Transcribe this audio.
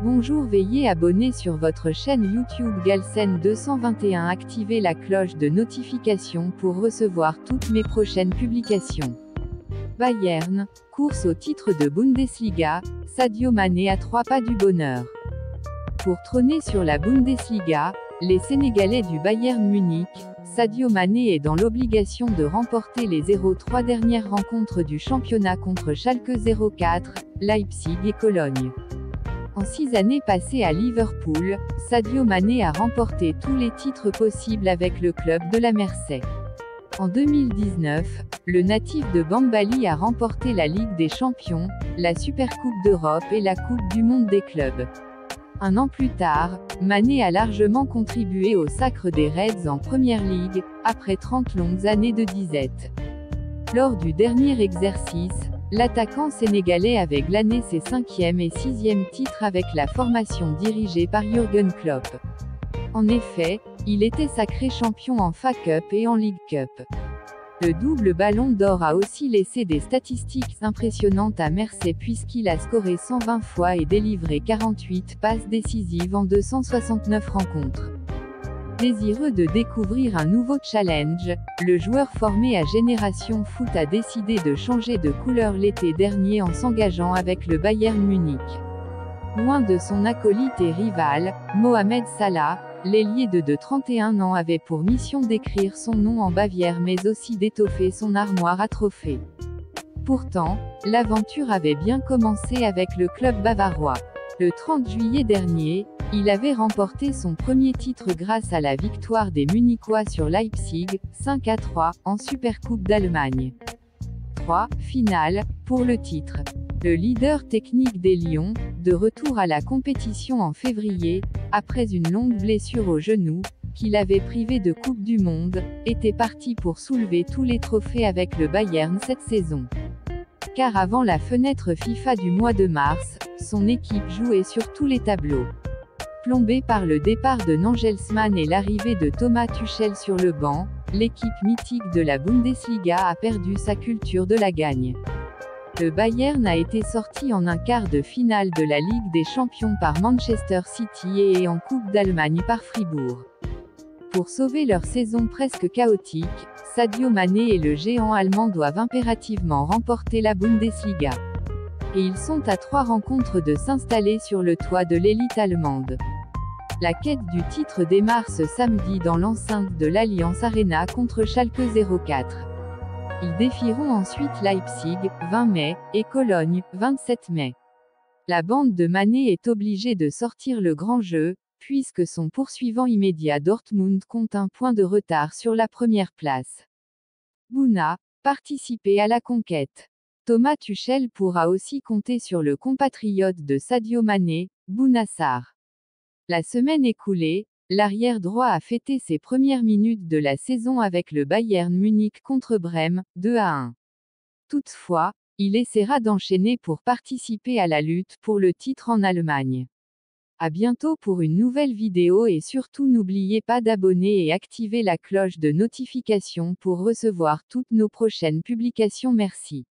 Bonjour, veuillez abonner sur votre chaîne YouTube Galsen 221, activez la cloche de notification pour recevoir toutes mes prochaines publications. Bayern, course au titre de Bundesliga, Sadio Mané à 3 pas du bonheur. Pour trôner sur la Bundesliga, les Sénégalais du Bayern Munich, Sadio Mané est dans l'obligation de remporter les 0-3 dernières rencontres du championnat contre Schalke 04, Leipzig et Cologne. En 6 années passées à Liverpool, Sadio Mané a remporté tous les titres possibles avec le club de la Mersey. En 2019, le natif de Bambali a remporté la Ligue des Champions, la Supercoupe d'Europe et la Coupe du Monde des clubs. Un an plus tard, Mané a largement contribué au sacre des Reds en Première Ligue, après 30 longues années de disette. Lors du dernier exercice, l'attaquant sénégalais avait glané ses 5e et 6e titres avec la formation dirigée par Jürgen Klopp. En effet, il était sacré champion en FA Cup et en League Cup. Le double ballon d'or a aussi laissé des statistiques impressionnantes à Mersey puisqu'il a scoré 120 fois et délivré 48 passes décisives en 269 rencontres. Désireux de découvrir un nouveau challenge, le joueur formé à Génération Foot a décidé de changer de couleur l'été dernier en s'engageant avec le Bayern Munich. Loin de son acolyte et rival, Mohamed Salah, l'ailier de 31 ans avait pour mission d'écrire son nom en Bavière mais aussi d'étoffer son armoire à trophées. Pourtant, l'aventure avait bien commencé avec le club bavarois. Le 30 juillet dernier, il avait remporté son premier titre grâce à la victoire des Munichois sur Leipzig, 5-3, en Supercoupe d'Allemagne. 3. Finale, pour le titre. Le leader technique des Lions, de retour à la compétition en février, après une longue blessure au genou, qui l'avait privé de Coupe du Monde, était parti pour soulever tous les trophées avec le Bayern cette saison. Car avant la fenêtre FIFA du mois de mars, son équipe jouait sur tous les tableaux. Plombée par le départ de Nagelsmann et l'arrivée de Thomas Tuchel sur le banc, l'équipe mythique de la Bundesliga a perdu sa culture de la gagne. Le Bayern a été sorti en un quart de finale de la Ligue des Champions par Manchester City et en Coupe d'Allemagne par Fribourg. Pour sauver leur saison presque chaotique, Sadio Mané et le géant allemand doivent impérativement remporter la Bundesliga. Et ils sont à 3 rencontres de s'installer sur le toit de l'élite allemande. La quête du titre démarre ce samedi dans l'enceinte de l'Allianz Arena contre Schalke 04. Ils défieront ensuite Leipzig, 20 mai, et Cologne, 27 mai. La bande de Mané est obligée de sortir le grand jeu, puisque son poursuivant immédiat Dortmund compte un point de retard sur la première place. Bouna, participer à la conquête. Thomas Tuchel pourra aussi compter sur le compatriote de Sadio Mané, Bouna Sarr. La semaine écoulée, l'arrière droit a fêté ses premières minutes de la saison avec le Bayern Munich contre Brême, 2-1. Toutefois, il essaiera d'enchaîner pour participer à la lutte pour le titre en Allemagne. À bientôt pour une nouvelle vidéo et surtout n'oubliez pas d'abonner et activer la cloche de notification pour recevoir toutes nos prochaines publications. Merci.